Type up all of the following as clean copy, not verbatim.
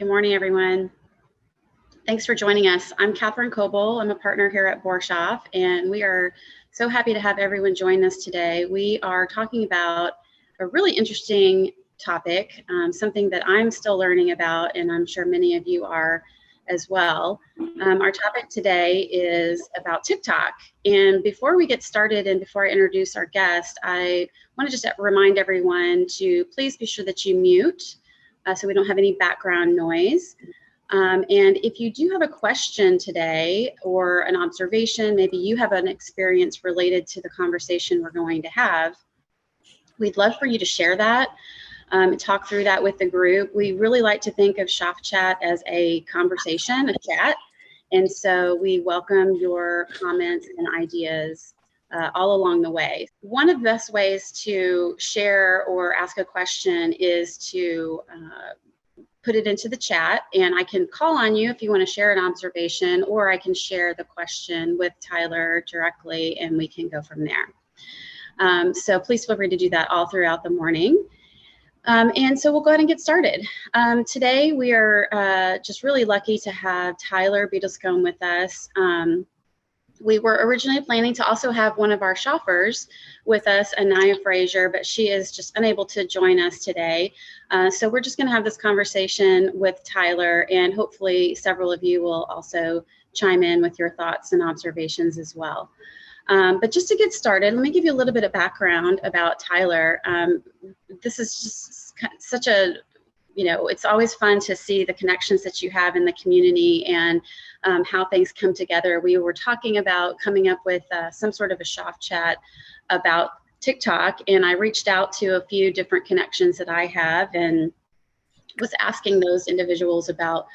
Good morning, everyone. Thanks for joining us. I'm Catherine Coble. I'm a partner here at Shoff, and we are so happy to have everyone join us today. We are talking about a really interesting topic, something that I'm still learning about, and I'm sure many of you are as well. Our topic today is about TikTok. And before we get started and before I introduce our guest, I want to just remind everyone to please be sure that you mute so we don't have any background noise. And if you do have a question today or an observation, maybe you have an experience related to the conversation we're going to have, we'd love for you to share that, talk through that with the group. We really like to think of Shoff Chat as a conversation, a chat. And so we welcome your comments and ideas all along the way. One of the best ways to share or ask a question is to put it into the chat, and I can call on you if you want to share an observation, or I can share the question with Tyler directly and we can go from there. So please feel free to do that all throughout the morning. And so we'll go ahead and get started. Today we are just really lucky to have Tyler Beadlescombe with us. We were originally planning to also have one of our shoppers with us, Anaya Frazier, but she is just unable to join us today. So we're just going to have this conversation with Tyler, and hopefully several of you will also chime in with your thoughts and observations as well. But just to get started, let me give you a little bit of background about Tyler. This is just such a, it's always fun to see the connections that you have in the community and how things come together. We were talking about coming up with some sort of a Shoff chat about TikTok, and I reached out to a few different connections that I have and was asking those individuals about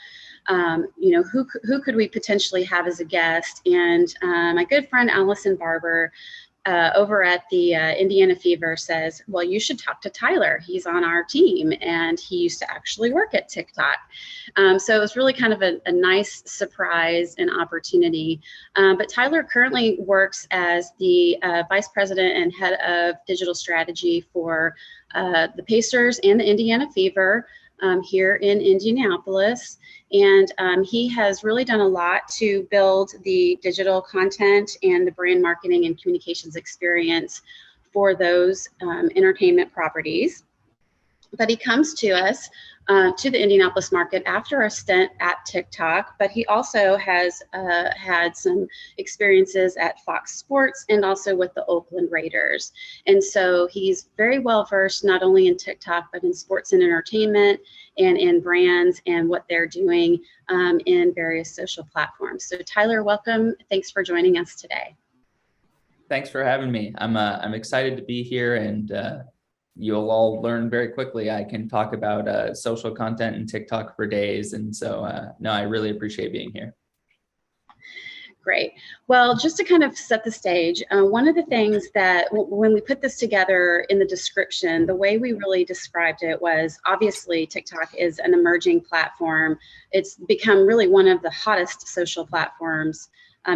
who could we potentially have as a guest. And my good friend Allison Barber over at the Indiana Fever says, well, you should talk to Tyler. He's on our team and he used to actually work at TikTok. So it was really kind of a nice surprise and opportunity. But Tyler currently works as the Vice President and Head of Digital Strategy for the Pacers and the Indiana Fever here in Indianapolis. And he has really done a lot to build the digital content and the brand marketing and communications experience for those entertainment properties. But he comes to us, to the Indianapolis market after a stint at TikTok, but he also has had some experiences at Fox Sports and also with the Oakland Raiders. And so he's very well versed not only in TikTok, but in sports and entertainment and in brands and what they're doing in various social platforms. So Tyler, welcome. Thanks for joining us today. Thanks for having me. I'm excited to be here, and you'll all learn very quickly. I can talk about social content and TikTok for days. And so, no, I really appreciate being here. Great. Well, just to kind of set the stage, one of the things that when we put this together in the description, the way we really described it was obviously TikTok is an emerging platform. It's become really one of the hottest social platforms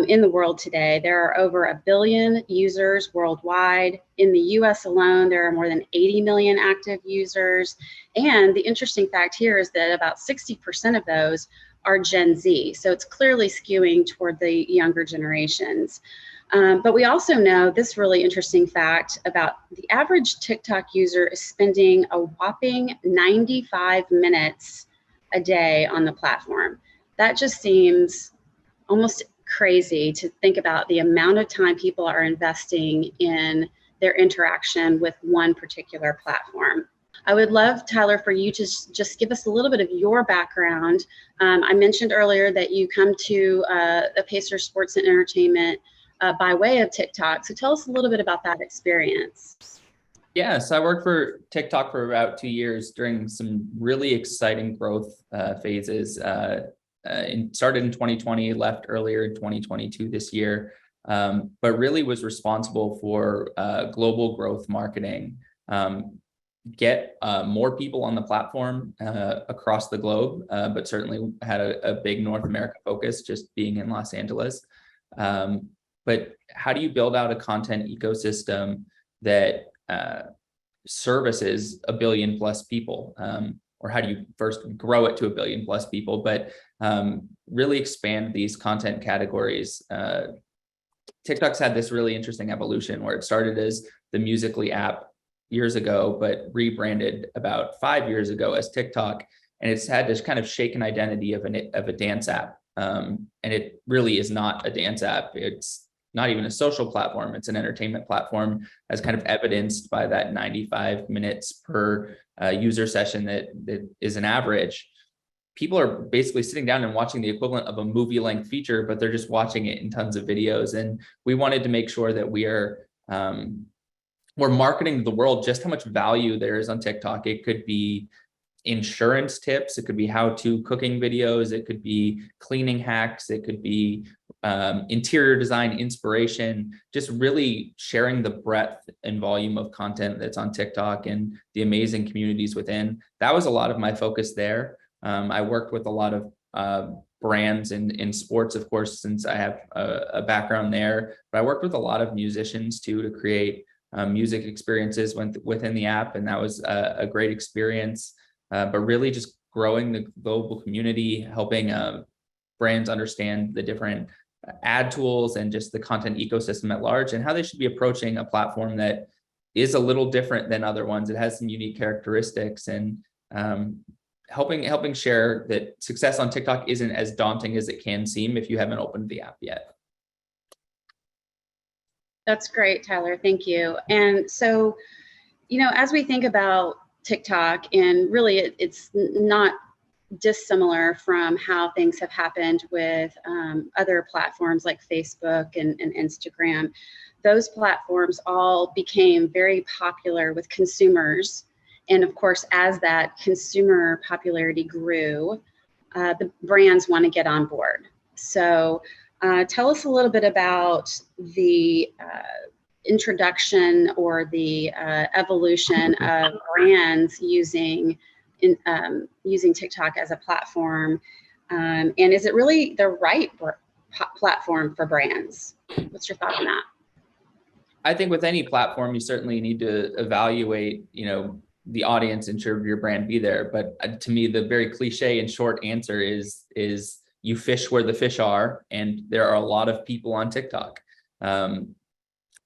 in the world today. There are over 1 billion users worldwide. In the US alone, there are more than 80 million active users. And the interesting fact here is that about 60% of those are Gen Z. So it's clearly skewing toward the younger generations. But we also know this really interesting fact about the average TikTok user is spending a whopping 95 minutes a day on the platform. That just seems almost crazy to think about the amount of time people are investing in their interaction with one particular platform. I would love, Tyler, for you to just give us a little bit of your background. I mentioned earlier that you come to the Pacers Sports and Entertainment by way of TikTok. So tell us a little bit about that experience. Yeah, so I worked for TikTok for about 2 years during some really exciting growth phases. Started in 2020, left earlier in 2022 this year, but really was responsible for global growth marketing, get more people on the platform across the globe, but certainly had a big North America focus, just being in Los Angeles. But how do you build out a content ecosystem that services 1 billion plus people? or how do you first grow it to 1 billion plus people, but really expand these content categories. TikTok's had this really interesting evolution where it started as the Musical.ly app years ago, but rebranded about 5 years ago as TikTok. And it's had this kind of shaken identity of a dance app. And it really is not a dance app. It's not even a social platform. It's an entertainment platform, as kind of evidenced by that 95 minutes per user session that is an average. People are basically sitting down and watching the equivalent of a movie length feature, but they're just watching it in tons of videos. And we wanted to make sure that we're marketing to the world just how much value there is on TikTok. It could be insurance tips, it could be how-to cooking videos, it could be cleaning hacks, it could be interior design inspiration, just really sharing the breadth and volume of content that's on TikTok and the amazing communities within. That was a lot of my focus there. I worked with a lot of brands in sports, of course, since I have a background there, but I worked with a lot of musicians too to create music experiences within the app, and that was a great experience. But really just growing the global community, helping brands understand the different ad tools and just the content ecosystem at large, and how they should be approaching a platform that is a little different than other ones. It has some unique characteristics, and helping share that success on TikTok isn't as daunting as it can seem if you haven't opened the app yet. That's great, Tyler. Thank you. And so, as we think about TikTok, and really it's not dissimilar from how things have happened with other platforms like Facebook and Instagram. Those platforms all became very popular with consumers. And of course, as that consumer popularity grew, the brands want to get on board. So tell us a little bit about the introduction or the evolution of brands using TikTok as a platform, and is it really the right platform for brands? What's your thought on that? I think with any platform, you certainly need to evaluate, the audience and should your brand be there. But to me, the very cliche and short answer is you fish where the fish are, and there are a lot of people on TikTok.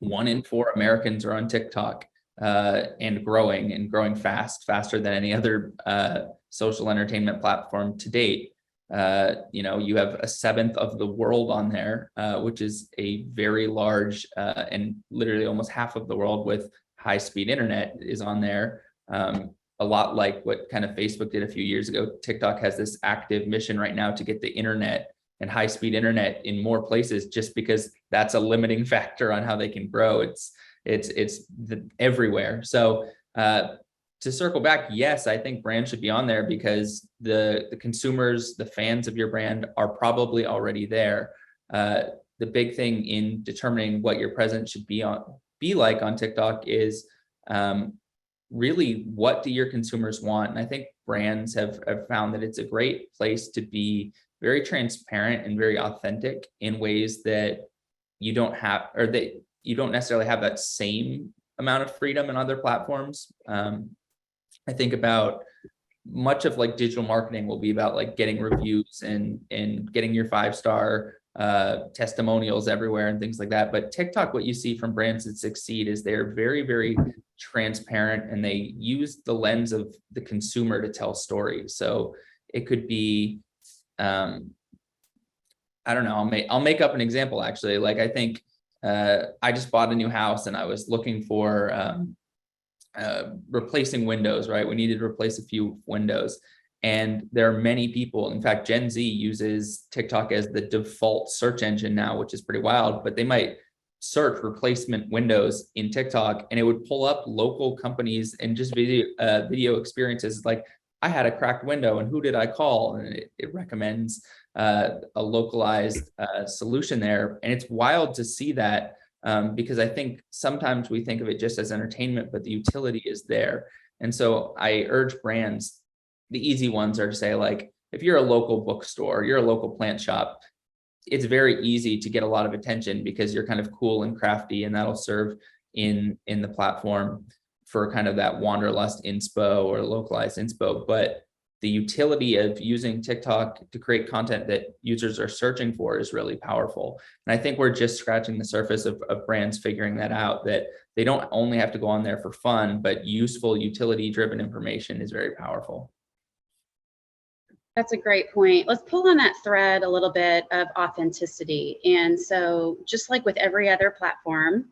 1 in 4 Americans are on TikTok, and growing faster than any other social entertainment platform to date. You have 1/7 of the world on there, which is a very large, and literally almost half of the world with high-speed internet is on there. A lot like what kind of Facebook did a few years ago. TikTok has this active mission right now to get the internet and high-speed internet in more places, just because that's a limiting factor on how they can grow. It's everywhere. So to circle back, yes, I think brands should be on there because the consumers, the fans of your brand are probably already there. The big thing in determining what your presence should be like on TikTok is really, what do your consumers want? And I think brands have found that it's a great place to be very transparent and very authentic in ways that you don't have, or that you don't necessarily have that same amount of freedom in other platforms. I think about much of like digital marketing will be about like getting reviews and getting your 5-star testimonials everywhere and things like that. But TikTok, what you see from brands that succeed is they're very, very transparent, and they use the lens of the consumer to tell stories. So it could be, I don't know, I'll make up an example actually. Like I think I just bought a new house and I was looking for replacing windows, right? We needed to replace a few windows. And there are many people, in fact, Gen Z uses TikTok as the default search engine now, which is pretty wild, but they might search replacement windows in TikTok and it would pull up local companies and just video experiences. Like, I had a cracked window and who did I call? And it recommends a localized solution there. And it's wild to see that because I think sometimes we think of it just as entertainment, but the utility is there. And so I urge brands, the easy ones are to say, like, if you're a local bookstore, you're a local plant shop, it's very easy to get a lot of attention because you're kind of cool and crafty, and that'll serve in the platform for kind of that wanderlust inspo or localized inspo. But the utility of using TikTok to create content that users are searching for is really powerful. And I think we're just scratching the surface of brands figuring that out, that they don't only have to go on there for fun, but useful, utility-driven information is very powerful. That's a great point. Let's pull on that thread a little bit of authenticity. And so just like with every other platform,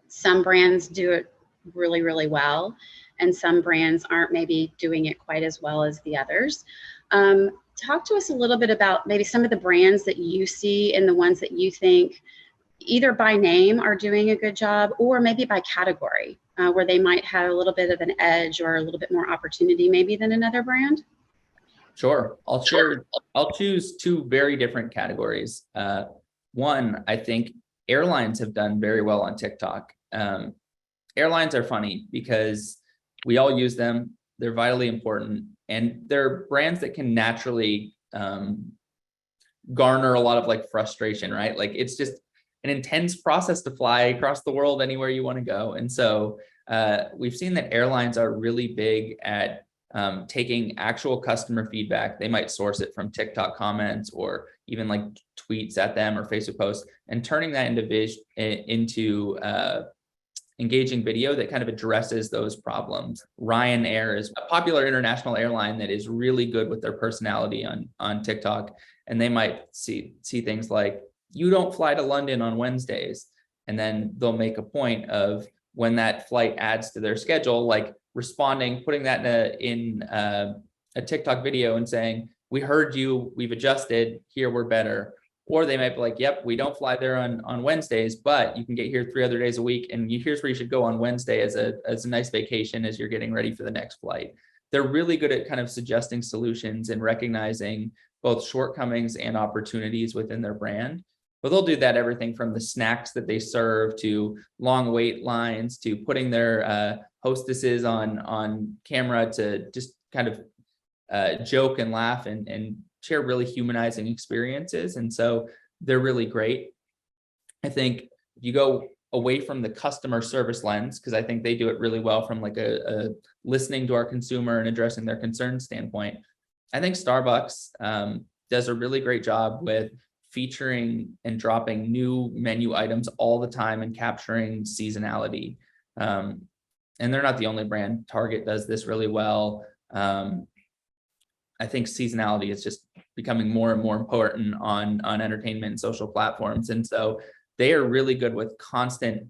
some brands do it really, really well, and some brands aren't maybe doing it quite as well as the others. Talk to us a little bit about maybe some of the brands that you see and the ones that you think either by name are doing a good job, or maybe by category, where they might have a little bit of an edge or a little bit more opportunity maybe than another brand. Sure. I'll choose two very different categories. One, I think airlines have done very well on TikTok. Airlines are funny because we all use them. They're vitally important, and they're brands that can naturally garner a lot of like frustration, right? Like it's just an intense process to fly across the world anywhere you want to go. And so we've seen that airlines are really big at taking actual customer feedback. They might source it from TikTok comments or even like tweets at them or Facebook posts, and turning that into engaging video that kind of addresses those problems. Ryanair is a popular international airline that is really good with their personality on TikTok, and they might see things like, you don't fly to London on Wednesdays, and then they'll make a point of when that flight adds to their schedule, like responding, putting that in a TikTok video and saying, we heard you, we've adjusted, here we're better. Or they might be like, yep, we don't fly there on Wednesdays, but you can get here 3 other days a week, and here's where you should go on Wednesday as a nice vacation as you're getting ready for the next flight. They're really good at kind of suggesting solutions and recognizing both shortcomings and opportunities within their brand. But they'll do that everything from the snacks that they serve to long wait lines to putting their hostesses on camera to just kind of joke and laugh and share really humanizing experiences. And so they're really great. I think if you go away from the customer service lens, because I think they do it really well from like a listening to our consumer and addressing their concerns standpoint, I think Starbucks does a really great job with featuring and dropping new menu items all the time and capturing seasonality. And they're not the only brand. Target does this really well. I think seasonality is just becoming more and more important on entertainment and social platforms. And so they are really good with constant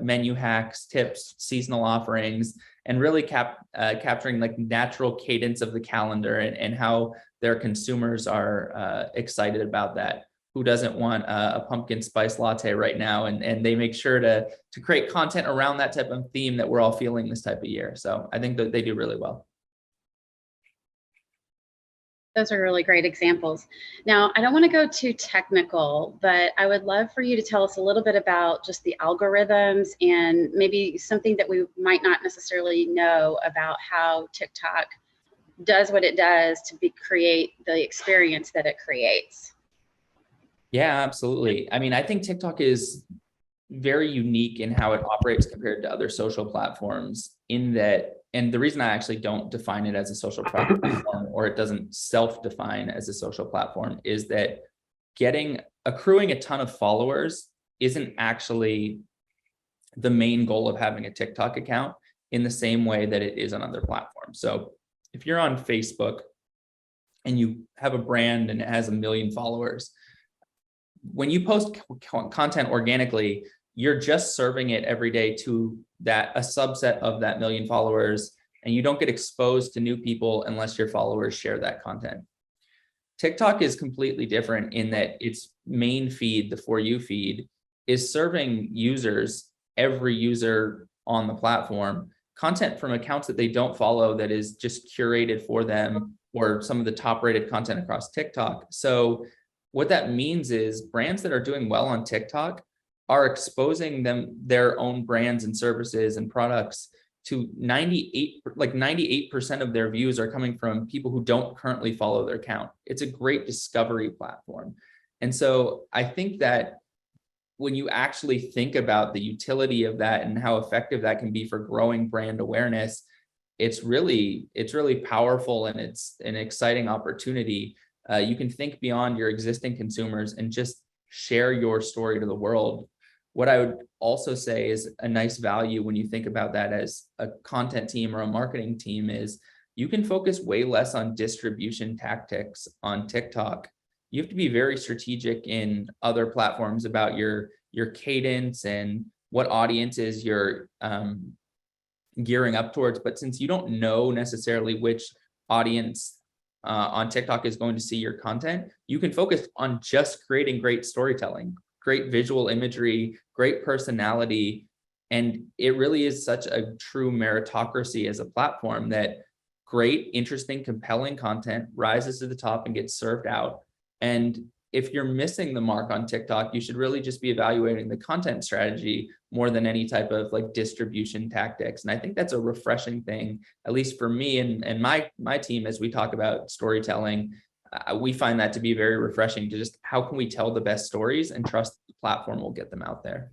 menu hacks, tips, seasonal offerings, and really capturing like natural cadence of the calendar and how their consumers are excited about that. Who doesn't want a pumpkin spice latte right now? And they make sure to create content around that type of theme that we're all feeling this type of year. So I think that they do really well. Those are really great examples. Now, I don't want to go too technical, but I would love for you to tell us a little bit about just the algorithms and maybe something that we might not necessarily know about how TikTok does what it does to create the experience that it creates. Yeah, absolutely. I mean, I think TikTok is very unique in how it operates compared to other social platforms in that, and the reason I actually don't define it as a social platform or it doesn't self-define as a social platform is that accruing a ton of followers isn't actually the main goal of having a TikTok account in the same way that it is on other platforms. So if you're on Facebook and you have a brand and it has 1 million followers, when you post content organically, you're just serving it every day to a subset of that 1 million followers, and you don't get exposed to new people unless your followers share that content. TikTok is completely different in that its main feed, the For You feed, is serving users, every user on the platform, content from accounts that they don't follow that is just curated for them or some of the top rated content across TikTok. So what that means is brands that are doing well on TikTok are exposing their own brands and services and products to 98% of their views are coming from people who don't currently follow their account. It's a great discovery platform. And so I think that when you actually think about the utility of that and how effective that can be for growing brand awareness, it's really powerful, and it's an exciting opportunity. You can think beyond your existing consumers and just share your story to the world. What I would also say is a nice value when you think about that as a content team or a marketing team is you can focus way less on distribution tactics on TikTok. You have to be very strategic in other platforms about your cadence and what audiences you're gearing up towards. But since you don't know necessarily which audience on TikTok is going to see your content, you can focus on just creating great storytelling, great visual imagery, great personality. And it really is such a true meritocracy as a platform that great, interesting, compelling content rises to the top and gets served out. And if you're missing the mark on TikTok, you should really just be evaluating the content strategy more than any type of like distribution tactics. And I think that's a refreshing thing, at least for me and my team, as we talk about storytelling. We find that to be very refreshing to just how can we tell the best stories and trust the platform will get them out there.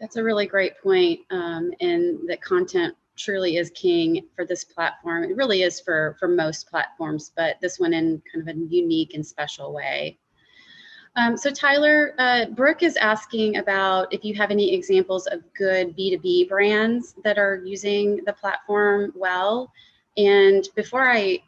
That's a really great point. And that content truly is king for this platform. It really is for most platforms, but this one in kind of a unique and special way. So Tyler, Brooke is asking about if you have any examples of good B2B brands that are using the platform well. And before I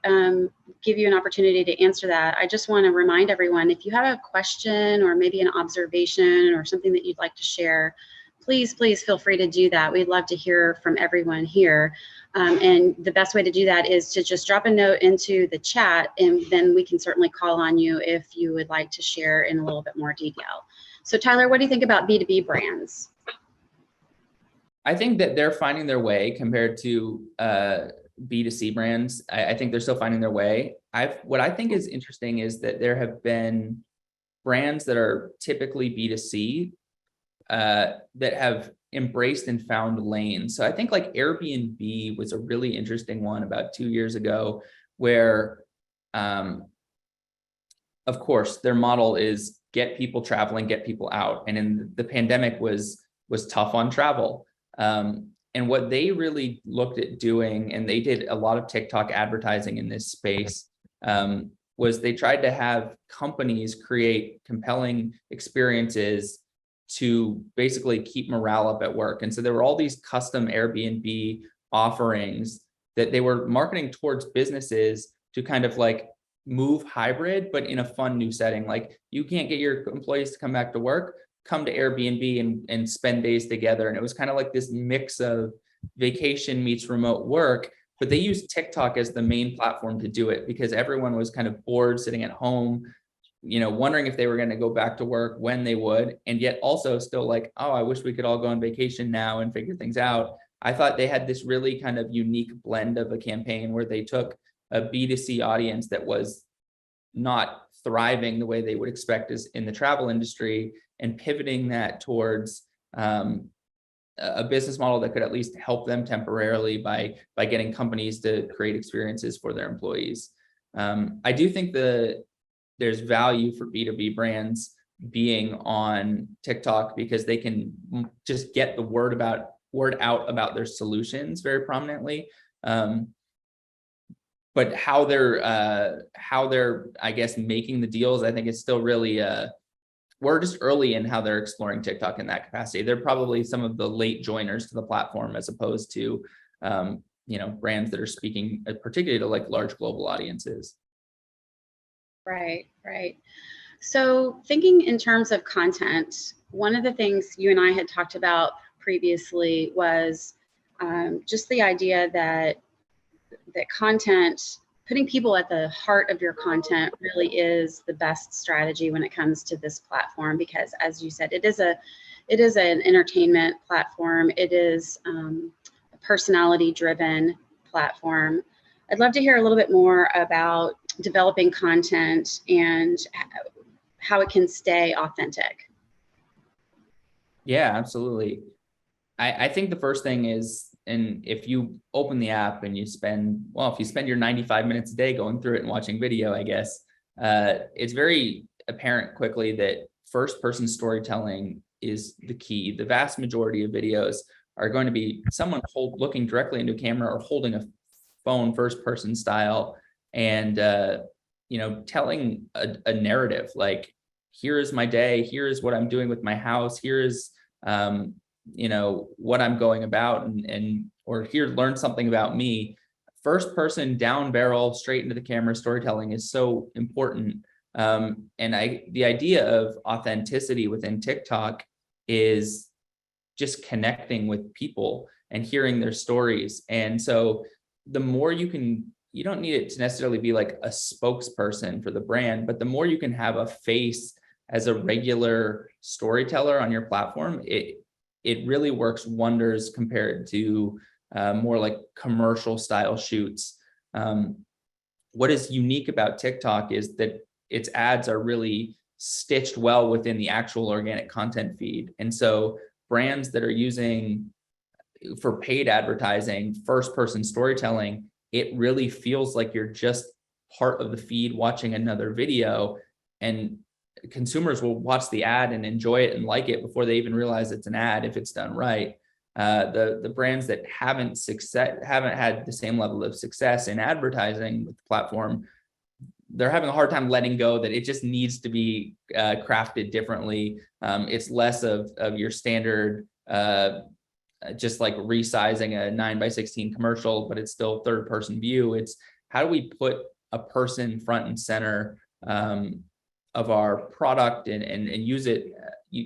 give you an opportunity to answer that, I just want to remind everyone, if you have a question or maybe an observation or something that you'd like to share, please feel free to do that. We'd love to hear from everyone here. And the best way to do that is to just drop a note into the chat, and then we can certainly call on you if you would like to share in a little bit more detail. So Tyler, what do you think about B2B brands? I think that they're finding their way compared to B2C brands. I think they're still finding their way. What I think is interesting is that there have been brands that are typically B2C that have embraced and found lanes. So I think like Airbnb was a really interesting one about 2 years ago, where of course their model is get people traveling, get people out. And in the pandemic was tough on travel. And what they really looked at doing, and they did a lot of TikTok advertising in this space, was they tried to have companies create compelling experiences to basically keep morale up at work. And so there were all these custom Airbnb offerings that they were marketing towards businesses to kind of like move hybrid, but in a fun new setting. Like you can't get your employees to come back to work, come to Airbnb and spend days together. And it was kind of like this mix of vacation meets remote work, but they used TikTok as the main platform to do it because everyone was kind of bored sitting at home, wondering if they were going to go back to work, when they would, and yet also still like, oh, I wish we could all go on vacation now and figure things out. I thought they had this really kind of unique blend of a campaign where they took a B2C audience that was not thriving the way they would expect is in the travel industry, and pivoting that towards a business model that could at least help them temporarily by getting companies to create experiences for their employees. I do think there's value for B2B brands being on TikTok because they can just get the word out about their solutions very prominently. But how they're, I guess, making the deals, I think it's still really, we're just early in how they're exploring TikTok in that capacity. They're probably some of the late joiners to the platform as opposed to, brands that are speaking particularly to like large global audiences. Right. So thinking in terms of content, one of the things you and I had talked about previously was just the idea that content, putting people at the heart of your content really is the best strategy when it comes to this platform, because as you said, it is an entertainment platform. It is a personality driven platform. I'd love to hear a little bit more about developing content and how it can stay authentic. Yeah, absolutely. I think the first thing is, and if you open the app and if you spend your 95 minutes a day going through it and watching video, I guess, it's very apparent quickly that first person storytelling is the key. The vast majority of videos are going to be someone looking directly into a camera or holding a phone first person style and telling a narrative like, here is my day, here is what I'm doing with my house, here is what I'm going about, and or here, learn something about me. First person, down barrel, straight into the camera storytelling is so important. And the idea of authenticity within TikTok is just connecting with people and hearing their stories. And so the more you don't need it to necessarily be like a spokesperson for the brand, but the more you can have a face as a regular storyteller on your platform, it really works wonders compared to more like commercial style shoots. What is unique about TikTok is that its ads are really stitched well within the actual organic content feed. And so brands that are using for paid advertising, first person storytelling, it really feels like you're just part of the feed watching another video, and consumers will watch the ad and enjoy it and like it before they even realize it's an ad if it's done right. The brands that haven't had the same level of success in advertising with the platform, they're having a hard time letting go that it just needs to be crafted differently. It's less of your standard just like resizing a 9:16 commercial, but it's still third person view. It's how do we put a person front and center of our product and use it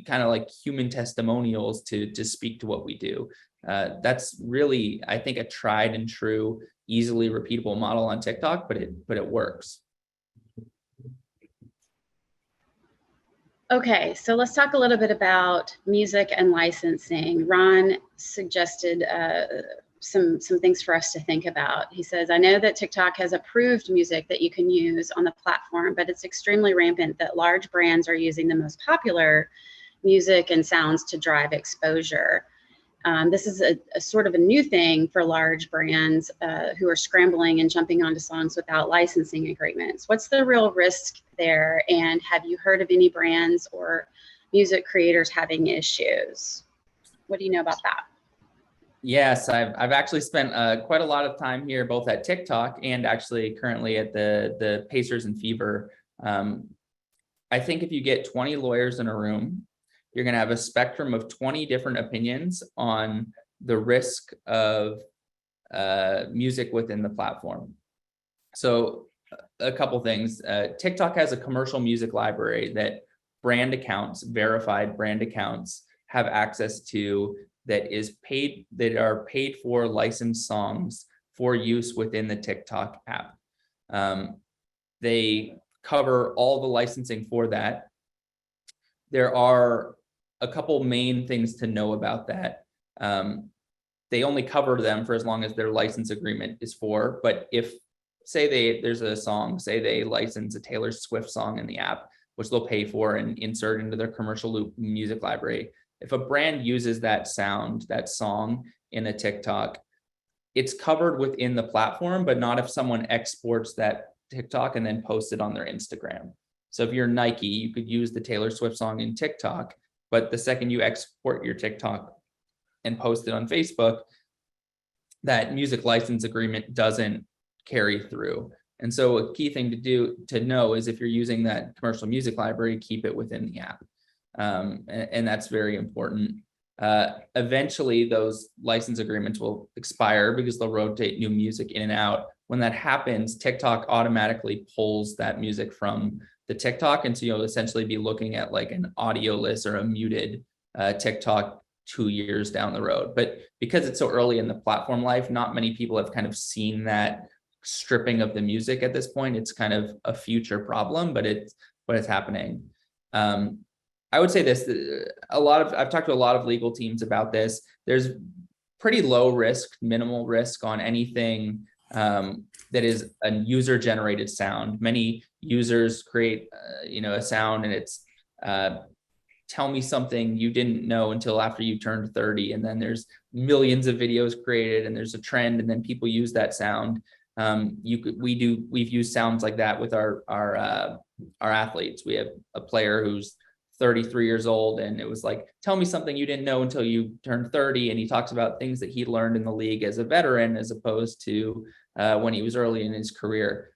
kind of like human testimonials to speak to what we do. That's really, I think, a tried and true, easily repeatable model on TikTok, but it works. Okay, so let's talk a little bit about music and licensing. Ron suggested some things for us to think about. He says, I know that TikTok has approved music that you can use on the platform, but it's extremely rampant that large brands are using the most popular music and sounds to drive exposure. This is a sort of a new thing for large brands who are scrambling and jumping onto songs without licensing agreements. What's the real risk there? And have you heard of any brands or music creators having issues? What do you know about that? Yes, I've actually spent quite a lot of time here, both at TikTok and actually currently at the Pacers and Fever. I think if you get 20 lawyers in a room, you're going to have a spectrum of 20 different opinions on the risk of music within the platform. So a couple things. TikTok has a commercial music library that brand accounts, verified brand accounts, have access to, that are paid for licensed songs for use within the TikTok app. They cover all the licensing for that. There are a couple main things to know about that. They only cover them for as long as their license agreement is for, but if there's a song, say they license a Taylor Swift song in the app, which they'll pay for and insert into their commercial loop music library. If a brand uses that sound, that song in a TikTok, it's covered within the platform, but not if someone exports that TikTok and then posts it on their Instagram. So if you're Nike, you could use the Taylor Swift song in TikTok, but the second you export your TikTok and post it on Facebook, that music license agreement doesn't carry through. And so a key thing to know is if you're using that commercial music library, keep it within the app. And that's very important. Eventually, those license agreements will expire because they'll rotate new music in and out. When that happens, TikTok automatically pulls that music from the TikTok, and so you'll essentially be looking at like an audio-less or a muted TikTok 2 years down the road. But because it's so early in the platform life, not many people have kind of seen that stripping of the music at this point. It's kind of a future problem, but it's happening. I would say this, I've talked to a lot of legal teams about this. There's pretty low risk, minimal risk on anything that is a user generated sound. Many users create, a sound and it's tell me something you didn't know until after you turned 30. And then there's millions of videos created and there's a trend and then people use that sound. We've used sounds like that with our athletes. We have a player who's 33 years old, and it was like, tell me something you didn't know until you turned 30. And he talks about things that he learned in the league as a veteran, as opposed to when he was early in his career.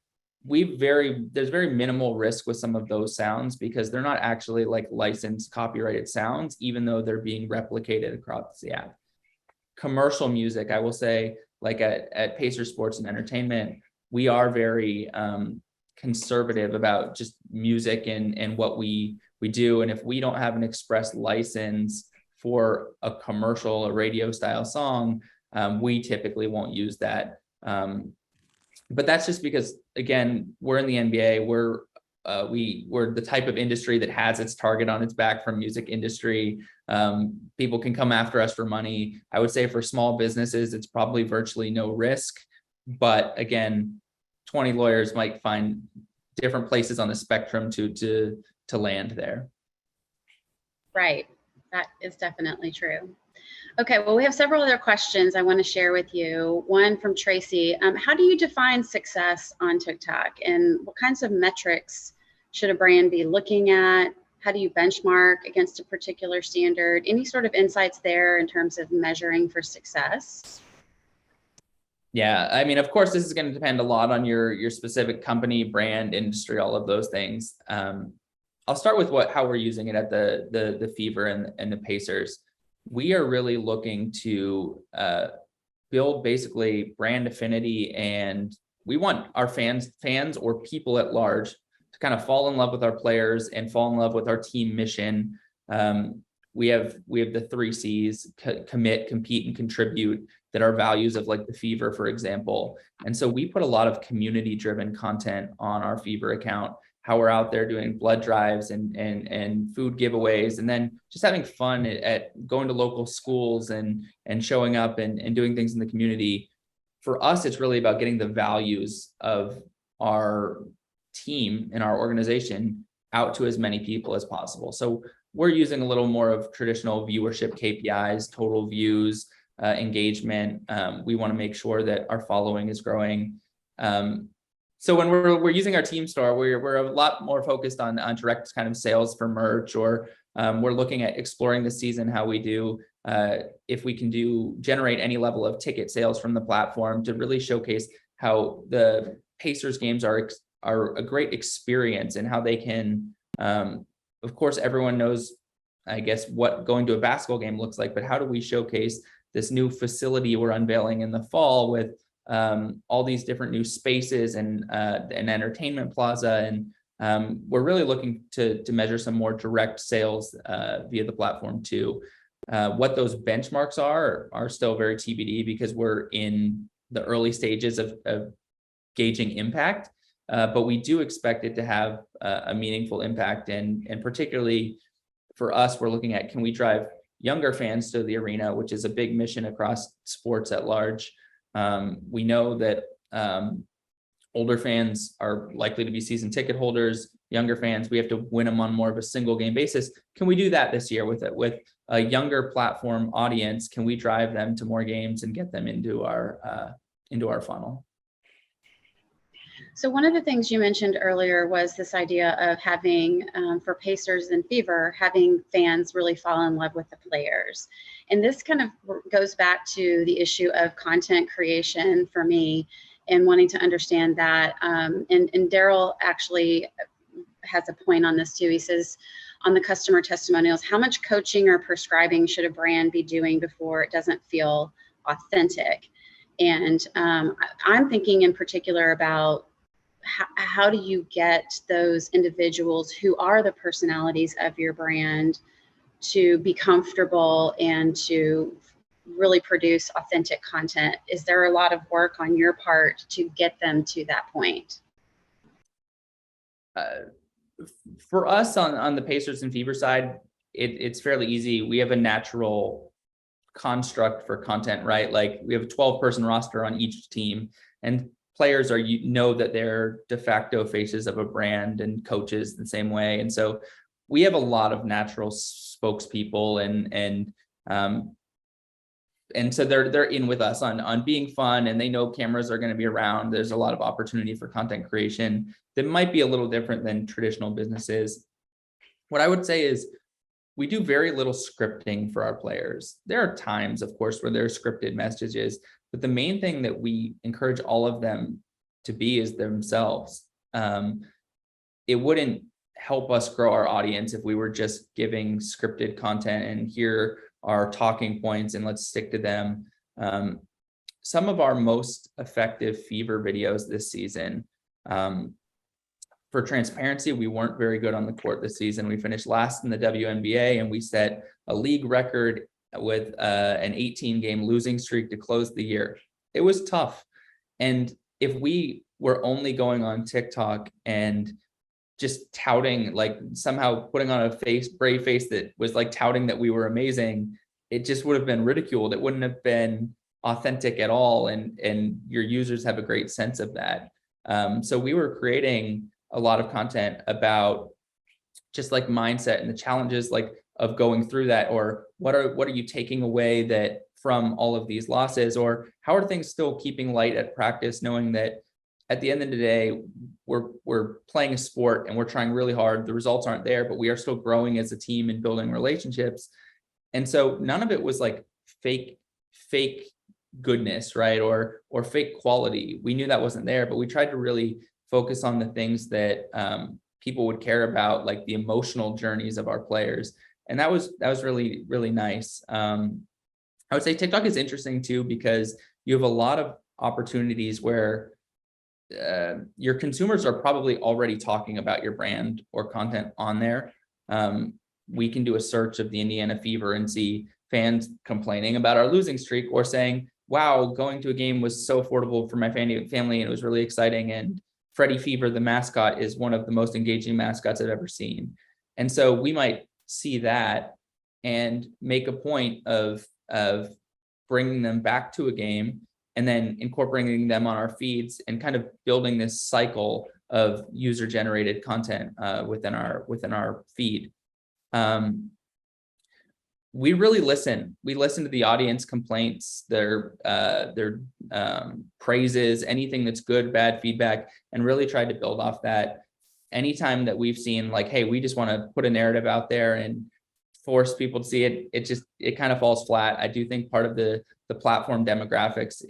There's very minimal risk with some of those sounds because they're not actually like licensed copyrighted sounds, even though they're being replicated across the app. Commercial music, I will say, like at Pacer Sports and Entertainment, we are very conservative about just music and what we do. And if we don't have an express license for a commercial, a radio style song, we typically won't use that. But that's just because, again, we're in the NBA. We're the type of industry that has its target on its back from music industry. People can come after us for money. I would say for small businesses, it's probably virtually no risk. But again, 20 lawyers might find different places on the spectrum to land there. Right. That is definitely true. Okay, well, we have several other questions I want to share with you. One from Tracy. How do you define success on TikTok, and what kinds of metrics should a brand be looking at? How do you benchmark against a particular standard? Any sort of insights there in terms of measuring for success? Yeah, I mean, of course, this is going to depend a lot on your specific company, brand, industry, all of those things. I'll start with how we're using it at the Fever and the Pacers. We are really looking to build basically brand affinity, and we want our fans or people at large to kind of fall in love with our players and fall in love with our team mission. We have the 3 C's: commit, compete, and contribute, that are values of like the Fever, for example. And so we put a lot of community driven content on our Fever account, how we're out there doing blood drives and food giveaways, and then just having fun at going to local schools and showing up and doing things in the community. For us, it's really about getting the values of our team and our organization out to as many people as possible. So we're using a little more of traditional viewership KPIs, total views, engagement. We want to make sure that our following is growing. So when we're using our team store, we're a lot more focused on direct kind of sales for merch, or we're looking at exploring this season how we do if we can generate any level of ticket sales from the platform to really showcase how the Pacers games are a great experience, and how they can, of course, everyone knows, I guess, what going to a basketball game looks like, but how do we showcase this new facility we're unveiling in the fall with all these different new spaces and an entertainment plaza? And we're really looking to measure some more direct sales via the platform too. What those benchmarks are still very TBD, because we're in the early stages of gauging impact, but we do expect it to have a meaningful impact. And particularly for us, we're looking at, can we drive younger fans to the arena, which is a big mission across sports at large. We know that older fans are likely to be season ticket holders. Younger fans, we have to win them on more of a single game basis. Can we do that this year with a younger platform audience? Can we drive them to more games and get them into our funnel? So one of the things you mentioned earlier was this idea of having, for Pacers and Fever, having fans really fall in love with the players. And this kind of goes back to the issue of content creation for me, and wanting to understand that. And Daryl actually has a point on this too. He says, on the customer testimonials, how much coaching or prescribing should a brand be doing before it doesn't feel authentic? And I'm thinking in particular about how do you get those individuals who are the personalities of your brand to be comfortable and to really produce authentic content? Is there a lot of work on your part to get them to that point? For us on the Pacers and Fever side, it's fairly easy. We have a natural construct for content, right? Like we have a 12-person roster on each team, and players know that they're de facto faces of a brand, and coaches the same way. And so we have a lot of natural spokespeople, and so they're in with us on being fun, and they know cameras are going to be around. There's a lot of opportunity for content creation that might be a little different than traditional businesses. what I would say is we do very little scripting for our players. There are times, of course, where there's scripted messages, but the main thing that we encourage all of them to be is themselves. It wouldn't help us grow our audience if we were just giving scripted content and here are talking points and let's stick to them. Some of our most effective fever videos this season, for transparency, we weren't very good on the court this season. We finished last in the WNBA and we set a league record with an 18-game losing streak to close the year. It was tough. And if we were only going on TikTok and just touting, like somehow putting on a brave face that was like touting that we were amazing, it just would have been ridiculed. It wouldn't have been authentic at all. And your users have a great sense of that. So we were creating a lot of content about just like mindset and the challenges like of going through that, or what are you taking away that from all of these losses, or how are things still keeping light at practice, knowing that at the end of the day, we're playing a sport and we're trying really hard. The results aren't there, but we are still growing as a team and building relationships. And so none of it was like fake goodness, right? Or fake quality. We knew that wasn't there, but we tried to really focus on the things that people would care about, like the emotional journeys of our players. And that was really, really nice. I would say TikTok is interesting too, because you have a lot of opportunities where your consumers are probably already talking about your brand or content on there. We can do a search of the Indiana Fever and see fans complaining about our losing streak or saying, wow, going to a game was so affordable for my family and it was really exciting. And Freddie Fever, the mascot, is one of the most engaging mascots I've ever seen. And so we might see that and make a point of bringing them back to a game and then incorporating them on our feeds and kind of building this cycle of user-generated content within our feed. We really listen. We listen to the audience complaints, their praises, anything that's good, bad feedback, and really tried to build off that. Anytime that we've seen like, hey, we just want to put a narrative out there and force people to see it, it kind of falls flat. I do think part of the platform demographics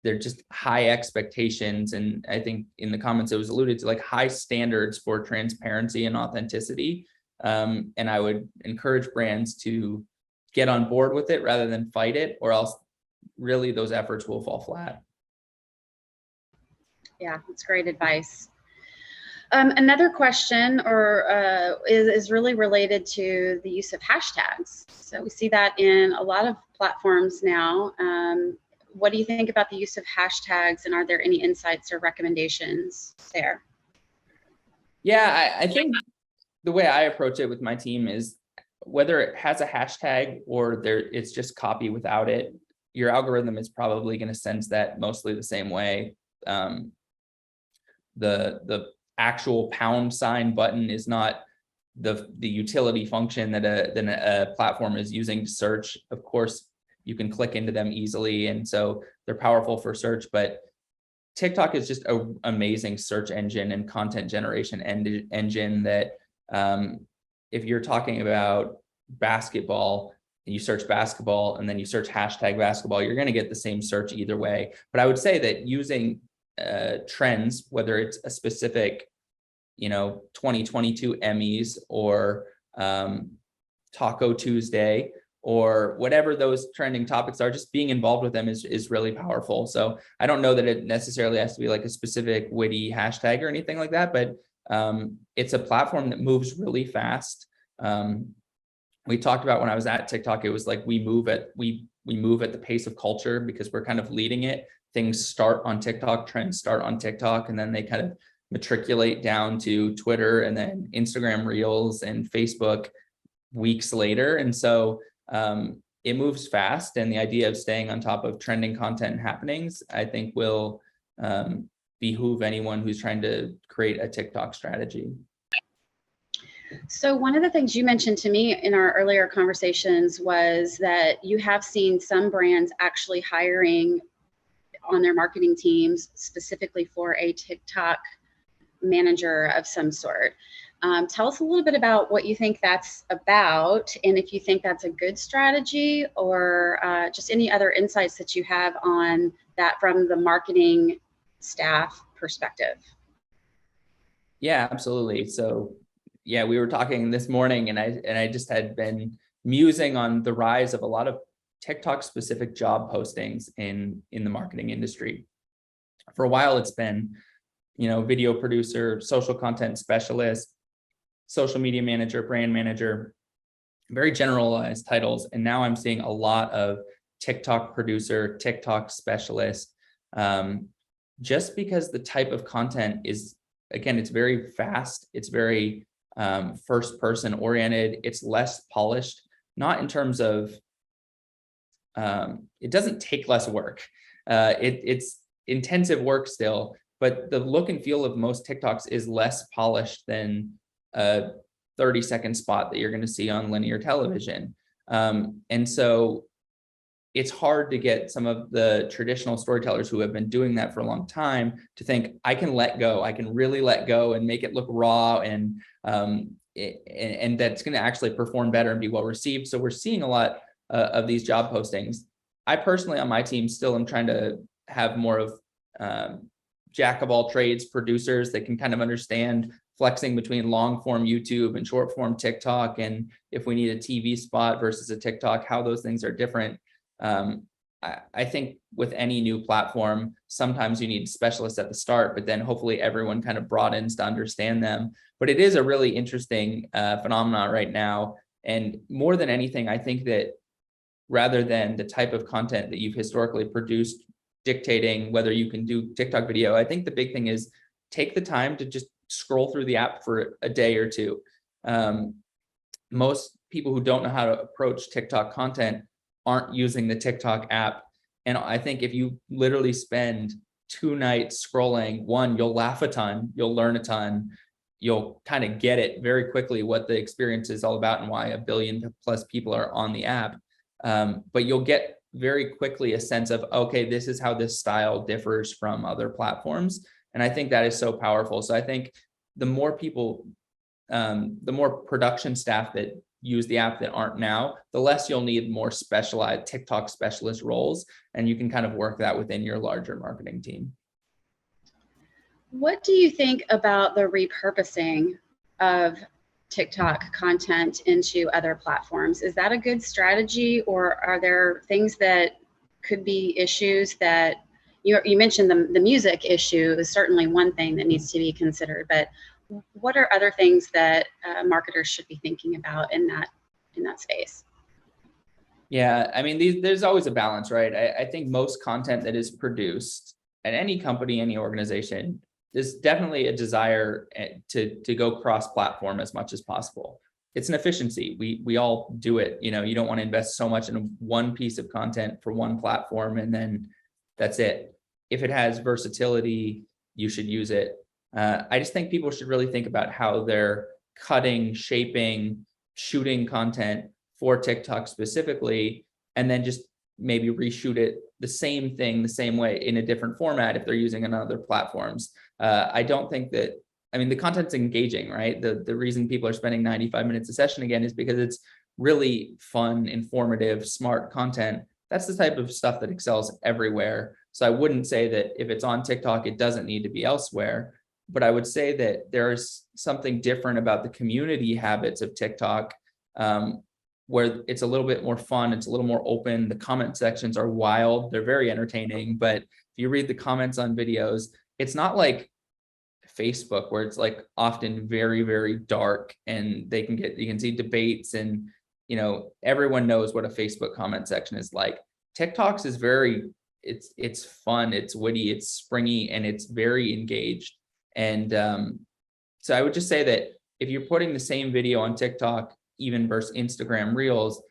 they're just high expectations. And I think in the comments it was alluded to like high standards for transparency and authenticity. And I would encourage brands to get on board with it rather than fight it, or else really those efforts will fall flat. Yeah, that's great advice. Another question is really related to the use of hashtags. So we see that in a lot of platforms now. What do you think about the use of hashtags, and are there any insights or recommendations there? Yeah, I think the way I approach it with my team is whether it has a hashtag or it's just copy without it, your algorithm is probably going to sense that mostly the same way. The actual # button is not the utility function that a platform is using to search. Of course, you can click into them easily, and so they're powerful for search, but TikTok is just an amazing search engine and content generation engine that if you're talking about basketball and you search basketball and then you search #basketball, you're going to get the same search either way. But I would say that using trends, whether it's a specific 2022 Emmys or Taco Tuesday or whatever those trending topics are, just being involved with them is really powerful. So I don't know that it necessarily has to be like a specific witty hashtag or anything like that, but it's a platform that moves really fast. We talked about when I was at TikTok, it was like we move at the pace of culture because we're kind of leading it. Things start on TikTok, trends start on TikTok, and then they kind of matriculate down to Twitter and then Instagram Reels and Facebook weeks later. And so it moves fast, and the idea of staying on top of trending content and happenings, I think will behoove anyone who's trying to create a TikTok strategy. So one of the things you mentioned to me in our earlier conversations was that you have seen some brands actually hiring on their marketing teams specifically for a TikTok manager of some sort. Tell us a little bit about what you think that's about, and if you think that's a good strategy, or just any other insights that you have on that from the marketing staff perspective. Yeah, absolutely. So yeah, we were talking this morning, and I just had been musing on the rise of a lot of TikTok specific job postings in the marketing industry. For a while, it's been, video producer, social content specialist, social media manager, brand manager, very generalized titles. And now I'm seeing a lot of TikTok producer, TikTok specialist, just because the type of content is, again, it's very fast. It's very first person oriented. It's less polished, not in terms of, it doesn't take less work. It's intensive work still, but the look and feel of most TikToks is less polished than a 30-second spot that you're going to see on linear television. And so it's hard to get some of the traditional storytellers who have been doing that for a long time to think, I can let go. I can really let go and make it look raw, and that's going to actually perform better and be well received. So we're seeing a lot of these job postings. I personally, on my team, still am trying to have more of jack of all trades producers that can kind of understand flexing between long form YouTube and short form TikTok, and if we need a TV spot versus a TikTok, how those things are different. I think with any new platform, sometimes you need specialists at the start, but then hopefully everyone kind of broadens to understand them. But it is a really interesting phenomenon right now. And more than anything, I think that rather than the type of content that you've historically produced dictating whether you can do TikTok video, I think the big thing is take the time to just scroll through the app for a day or two. Most people who don't know how to approach TikTok content aren't using the TikTok app. And I think if you literally spend 2 nights scrolling, one, you'll laugh a ton, you'll learn a ton, you'll kind of get it very quickly what the experience is all about and why 1 billion plus people are on the app. But you'll get very quickly a sense of, okay, this is how this style differs from other platforms. And I think that is so powerful. So I think the more people, the more production staff that use the app that aren't now, the less you'll need more specialized TikTok specialist roles. And you can kind of work that within your larger marketing team. What do you think about the repurposing of TikTok content into other platforms? Is that a good strategy, or are there things that could be issues that you mentioned? The music issue is certainly one thing that needs to be considered, but what are other things that marketers should be thinking about in that space? Yeah, I mean, there's always a balance, right? I think most content that is produced at any company, any organization, there's definitely a desire to go cross-platform as much as possible. It's an efficiency. We all do it. You don't want to invest so much in one piece of content for one platform and then that's it. If it has versatility, you should use it. I just think people should really think about how they're cutting, shaping, shooting content for TikTok specifically, and then just maybe reshoot it the same thing the same way in a different format if they're using on other platforms. I don't think that, I mean, the content's engaging, right? The reason people are spending 95 minutes a session again is because it's really fun, informative, smart content. That's the type of stuff that excels everywhere. So I wouldn't say that if it's on TikTok, it doesn't need to be elsewhere. But I would say that there's something different about the community habits of TikTok, where it's a little bit more fun. It's a little more open. The comment sections are wild. They're very entertaining. But if you read the comments on videos, it's not like Facebook, where it's like often very, very dark, and you can see debates, and everyone knows what a Facebook comment section is like. TikTok's is it's fun, it's witty, it's springy, and it's very engaged. And so I would just say that if you're putting the same video on TikTok, even versus Instagram Reels,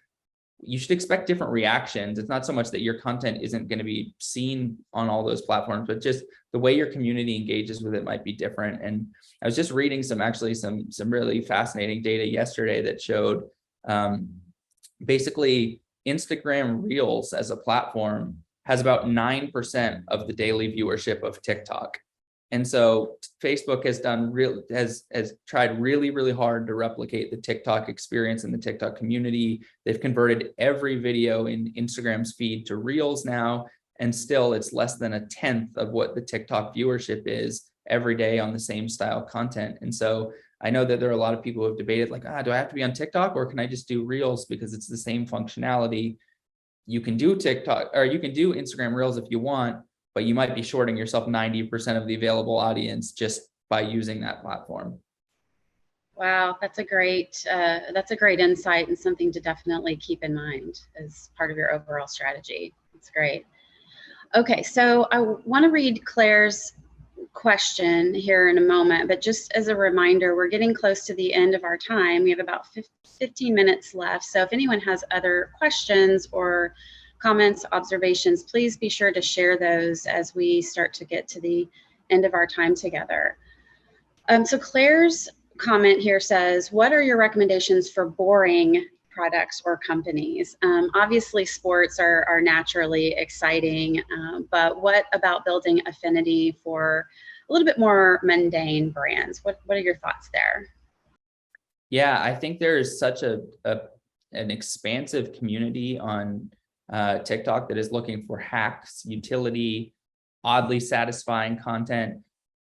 you should expect different reactions. It's not so much that your content isn't going to be seen on all those platforms, but just the way your community engages with it might be different. And I was just reading some really fascinating data yesterday that showed basically Instagram Reels as a platform has about 9% of the daily viewership of TikTok. And so Facebook has tried really hard to replicate the TikTok experience and the TikTok community. They've converted every video in Instagram's feed to Reels now, and still it's less than a tenth of what the TikTok viewership is every day on the same style content. And so I know that there are a lot of people who have debated like, do I have to be on TikTok or can I just do Reels because it's the same functionality? You can do TikTok or you can do Instagram Reels if you want, but you might be shorting yourself 90% of the available audience just by using that platform. Wow, that's a great insight and something to definitely keep in mind as part of your overall strategy. That's great. Okay, so I want to read Claire's question here in a moment, but just as a reminder, we're getting close to the end of our time. We have about 15 minutes left. So if anyone has other questions or comments, observations, please be sure to share those as we start to get to the end of our time together. So Claire's comment here says, what are your recommendations for boring products or companies? Obviously sports are naturally exciting, but what about building affinity for a little bit more mundane brands? What are your thoughts there? Yeah, I think there is such an expansive community on TikTok that is looking for hacks, utility, oddly satisfying content.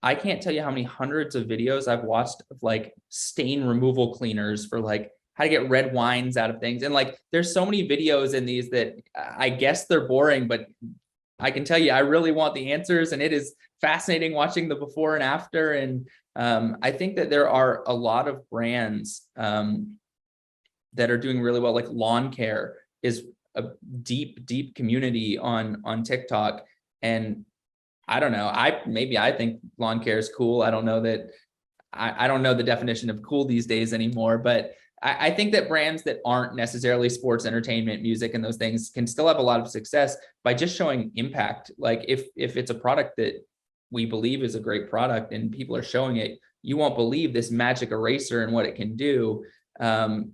I can't tell you how many hundreds of videos I've watched of like stain removal cleaners for like how to get red wines out of things. And like, there's so many videos in these that I guess they're boring, but I can tell you, I really want the answers, and it is fascinating watching the before and after. And I think that there are a lot of brands that are doing really well, like lawn care is a deep community on TikTok. And I don't know, I think lawn care is cool. I don't know that I don't know the definition of cool these days anymore, but I think that brands that aren't necessarily sports, entertainment, music, and those things can still have a lot of success by just showing impact. Like if it's a product that we believe is a great product and people are showing it, you won't believe this magic eraser and what it can do. And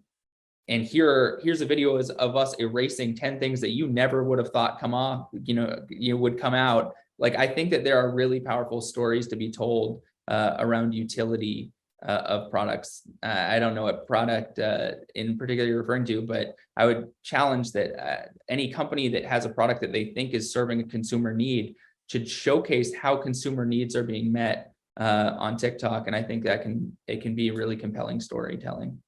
here's a video of us erasing 10 things that you never would have thought would come out. Like, I think that there are really powerful stories to be told around utility of products. I don't know what product in particular you're referring to, but I would challenge that any company that has a product that they think is serving a consumer need should showcase how consumer needs are being met on TikTok. And I think that it can be really compelling storytelling.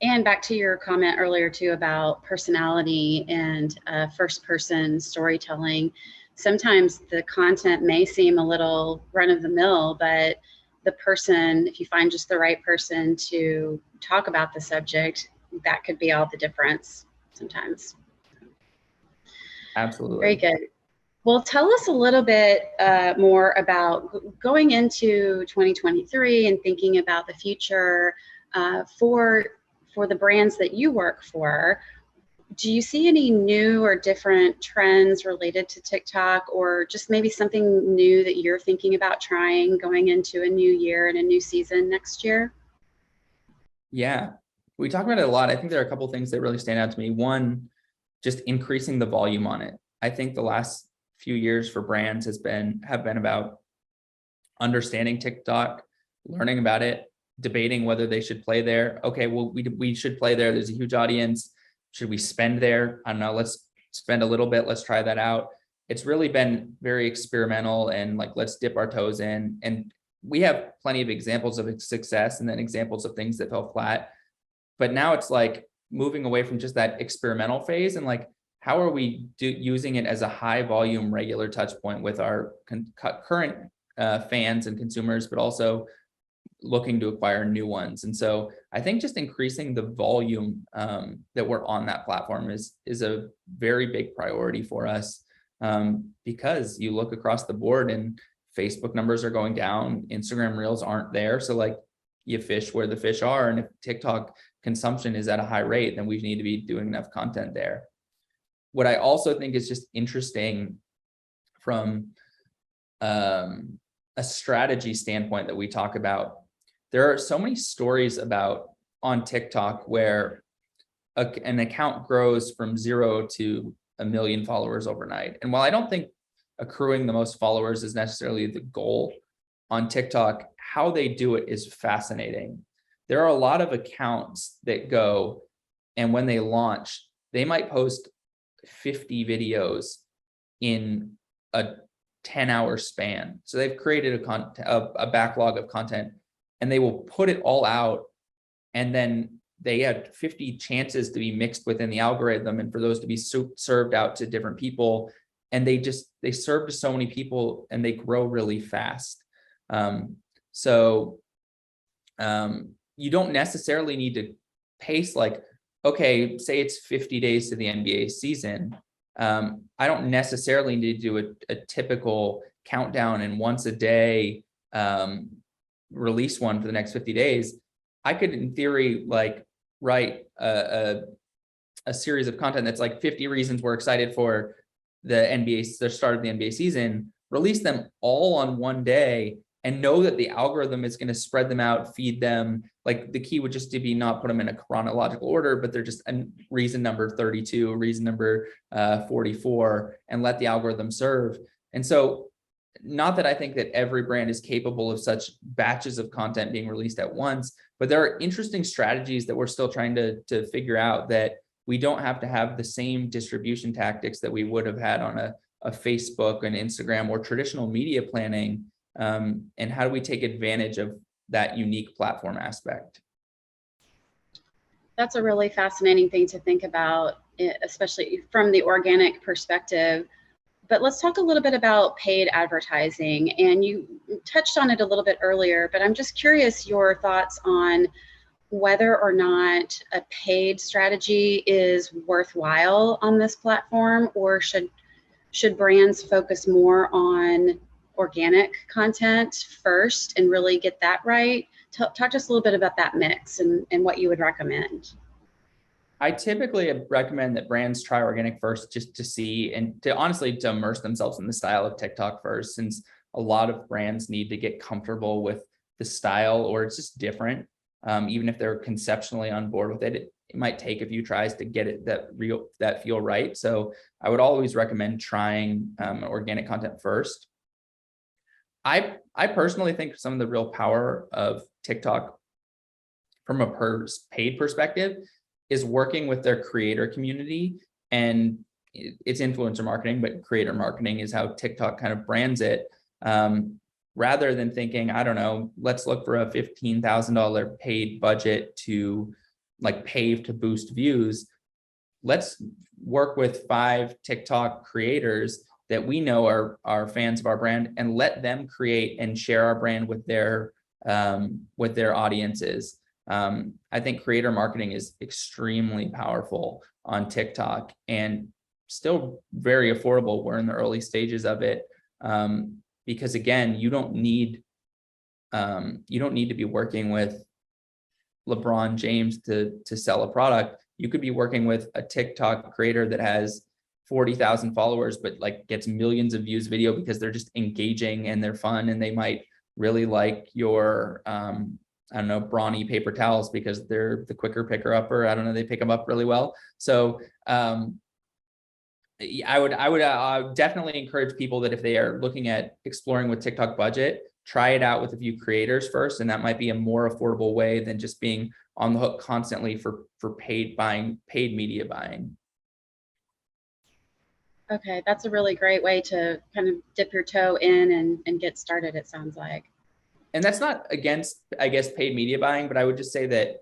And back to your comment earlier too about personality and first person storytelling. Sometimes the content may seem a little run of the mill, but the person, if you find just the right person to talk about the subject, that could be all the difference sometimes. Absolutely. Very good. Well, tell us a little bit more about going into 2023 and thinking about the future for the brands that you work for. Do you see any new or different trends related to TikTok, or just maybe something new that you're thinking about trying going into a new year and a new season next year? Yeah, we talk about it a lot. I think there are a couple of things that really stand out to me. One, just increasing the volume on it. I think the last few years for brands have been about understanding TikTok, learning about it, debating whether they should play there. Okay, well, we should play there. There's a huge audience. Should we spend there? I don't know. Let's spend a little bit. Let's try that out. It's really been very experimental and like, let's dip our toes in. And we have plenty of examples of success and then examples of things that fell flat. But now it's like moving away from just that experimental phase and like, how are we using it as a high volume, regular touch point with our current fans and consumers, but also looking to acquire new ones. And so I think just increasing the volume that we're on that platform is a very big priority for us, because you look across the board and Facebook numbers are going down, Instagram Reels aren't there. So like, you fish where the fish are. And if TikTok consumption is at a high rate, then we need to be doing enough content there. What I also think is just interesting from a strategy standpoint that we talk about, there are so many stories about on TikTok where an account grows from 0 to 1 million followers overnight. And while I don't think accruing the most followers is necessarily the goal on TikTok. How they do it is fascinating. There are a lot of accounts that go, and when they launch, they might post 50 videos in a 10-hour span. So they've created a backlog of content, and they will put it all out, and then they had 50 chances to be mixed within the algorithm and for those to be served out to different people. And they serve to so many people, and they grow really fast. You don't necessarily need to pace like, okay, say it's 50 days to the NBA season. I don't necessarily need to do a typical countdown and once a day release one for the next 50 days. I could, in theory, like write a series of content that's like 50 reasons we're excited for the start of the NBA season, release them all on one day, and know that the algorithm is going to spread them out, feed them. Like the key would just to be not put them in a chronological order, but they're just reason number 32, reason number 44, and let the algorithm serve. And so, not that I think that every brand is capable of such batches of content being released at once, but there are interesting strategies that we're still trying to figure out, that we don't have to have the same distribution tactics that we would have had on a Facebook and Instagram or traditional media planning. And how do we take advantage of that unique platform aspect? That's a really fascinating thing to think about, especially from the organic perspective. But let's talk a little bit about paid advertising. And you touched on it a little bit earlier, but I'm just curious your thoughts on whether or not a paid strategy is worthwhile on this platform, or should brands focus more on organic content first and really get that right? Talk to us a little bit about that mix and what you would recommend. I typically recommend that brands try organic first, just to see and to honestly to immerse themselves in the style of TikTok first, since a lot of brands need to get comfortable with the style, or it's just different. Even if they're conceptually on board with it, it might take a few tries to get it that feel right. So I would always recommend trying organic content first. I personally think some of the real power of TikTok from a paid perspective is working with their creator community, and it's influencer marketing, but creator marketing is how TikTok kind of brands it. Rather than thinking, I don't know, let's look for a $15,000 paid budget to like pave to boost views. Let's work with 5 TikTok creators that we know are fans of our brand, and let them create and share our brand with their audiences. I think creator marketing is extremely powerful on TikTok and still very affordable. We're in the early stages of it, because again, you don't need to be working with LeBron James to sell a product. You could be working with a TikTok creator that has 40,000 followers, but like gets millions of views video because they're just engaging and they're fun, and they might really like your I don't know, brawny paper towels because they're the quicker picker upper. I don't know, they pick them up really well. So I would definitely encourage people that if they are looking at exploring with TikTok budget, try it out with a few creators first, and that might be a more affordable way than just being on the hook constantly for paid media buying. Okay, that's a really great way to kind of dip your toe in and get started, it sounds like. And that's not against, I guess, paid media buying, but I would just say that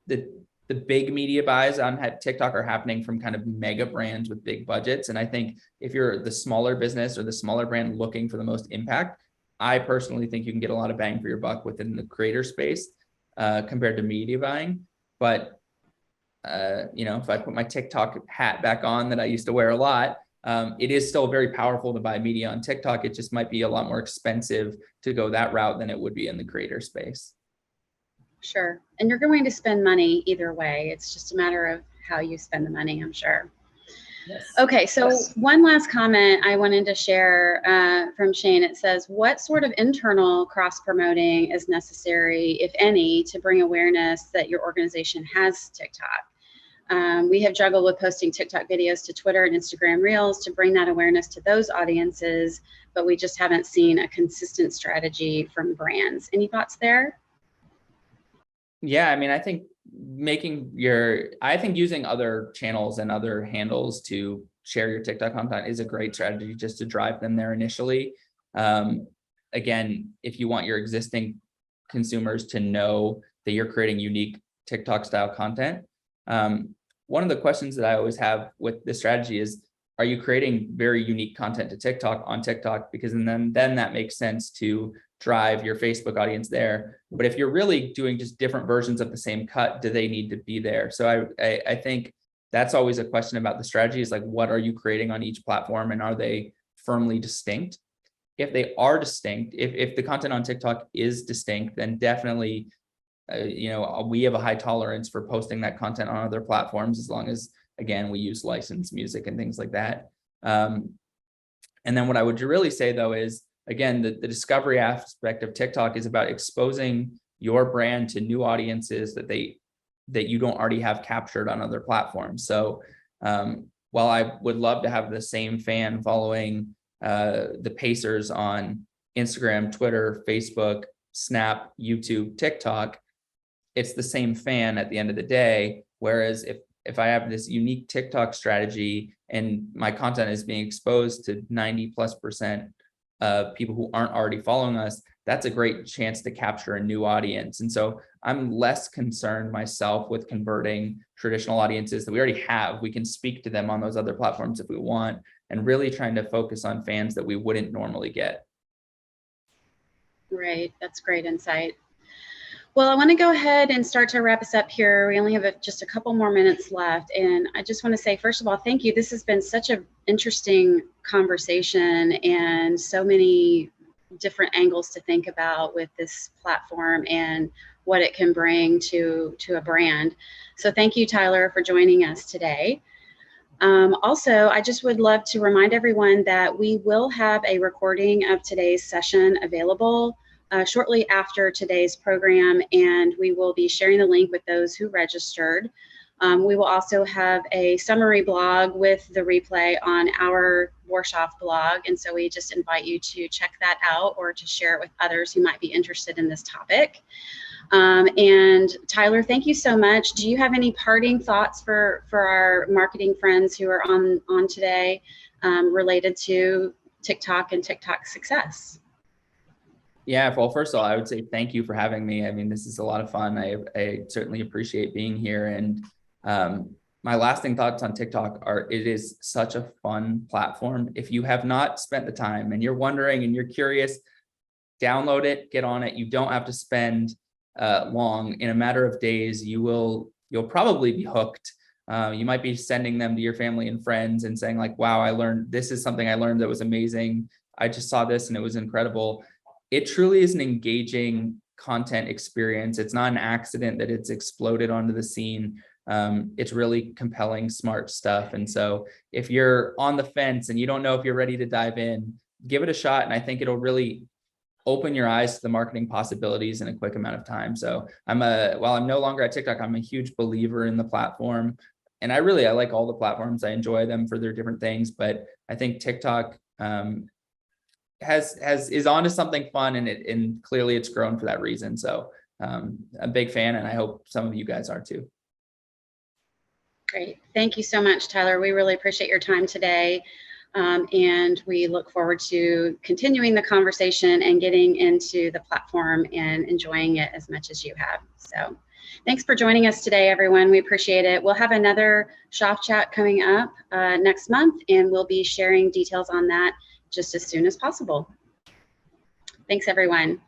the big media buys on TikTok are happening from kind of mega brands with big budgets. And I think if you're the smaller business or the smaller brand looking for the most impact, I personally think you can get a lot of bang for your buck within the creator space compared to media buying. But if I put my TikTok hat back on that I used to wear a lot, it is still very powerful to buy media on TikTok. It just might be a lot more expensive to go that route than it would be in the creator space. Sure. And you're going to spend money either way. It's just a matter of how you spend the money, I'm sure. Yes. Okay, so one last comment I wanted to share from Shane. It says, what sort of internal cross-promoting is necessary, if any, to bring awareness that your organization has TikTok? We have juggled with posting TikTok videos to Twitter and Instagram Reels to bring that awareness to those audiences, but we just haven't seen a consistent strategy from brands. Any thoughts there? Yeah, I mean, I think using other channels and other handles to share your TikTok content is a great strategy just to drive them there initially. Again, if you want your existing consumers to know that you're creating unique TikTok style content, one of the questions that I always have with this strategy is, are you creating very unique content to TikTok on TikTok? Because then that makes sense to drive your Facebook audience there. But if you're really doing just different versions of the same cut, do they need to be there? So I think that's always a question about the strategy, is like, what are you creating on each platform, and are they firmly distinct? If they are distinct, if the content on TikTok is distinct, then definitely, we have a high tolerance for posting that content on other platforms, as long as, again, we use licensed music and things like that. And then what I would really say, though, is, again, the discovery aspect of TikTok is about exposing your brand to new audiences that you don't already have captured on other platforms. So while I would love to have the same fan following the Pacers on Instagram, Twitter, Facebook, Snap, YouTube, TikTok, it's the same fan at the end of the day. Whereas if I have this unique TikTok strategy and my content is being exposed to 90+% of people who aren't already following us, that's a great chance to capture a new audience. And so I'm less concerned myself with converting traditional audiences that we already have. We can speak to them on those other platforms if we want, and really trying to focus on fans that we wouldn't normally get. Right, that's great insight. Well, I want to go ahead and start to wrap us up here. We only have just a couple more minutes left. And I just want to say, first of all, thank you. This has been such an interesting conversation, and so many different angles to think about with this platform and what it can bring to a brand. So thank you, Tyler, for joining us today. Also, I just would love to remind everyone that we will have a recording of today's session available shortly after today's program, and we will be sharing the link with those who registered. We will also have a summary blog with the replay on our Shoff blog, and so we just invite you to check that out or to share it with others who might be interested in this topic. And Tyler, thank you so much. Do you have any parting thoughts for our marketing friends who are on today related to TikTok and TikTok success? Yeah, well, first of all, I would say thank you for having me. I mean, this is a lot of fun. I certainly appreciate being here. And my lasting thoughts on TikTok are, it is such a fun platform. If you have not spent the time and you're wondering and you're curious, download it, get on it. You don't have to spend long. In a matter of days, you'll probably be hooked. You might be sending them to your family and friends and saying like, wow, this is something I learned that was amazing. I just saw this and it was incredible. It truly is an engaging content experience. It's not an accident that it's exploded onto the scene. It's really compelling, smart stuff. And so if you're on the fence and you don't know if you're ready to dive in, give it a shot. And I think it'll really open your eyes to the marketing possibilities in a quick amount of time. So while I'm no longer at TikTok, I'm a huge believer in the platform. And I like all the platforms. I enjoy them for their different things, but I think TikTok is onto something fun, and clearly it's grown for that reason. So I'm a big fan, and I hope some of you guys are too. Great. Thank you so much, Tyler. We really appreciate your time today. And we look forward to continuing the conversation and getting into the platform and enjoying it as much as you have. So thanks for joining us today, everyone. We appreciate it. We'll have another Shoff chat coming up next month, and we'll be sharing details on that just as soon as possible. Thanks, everyone.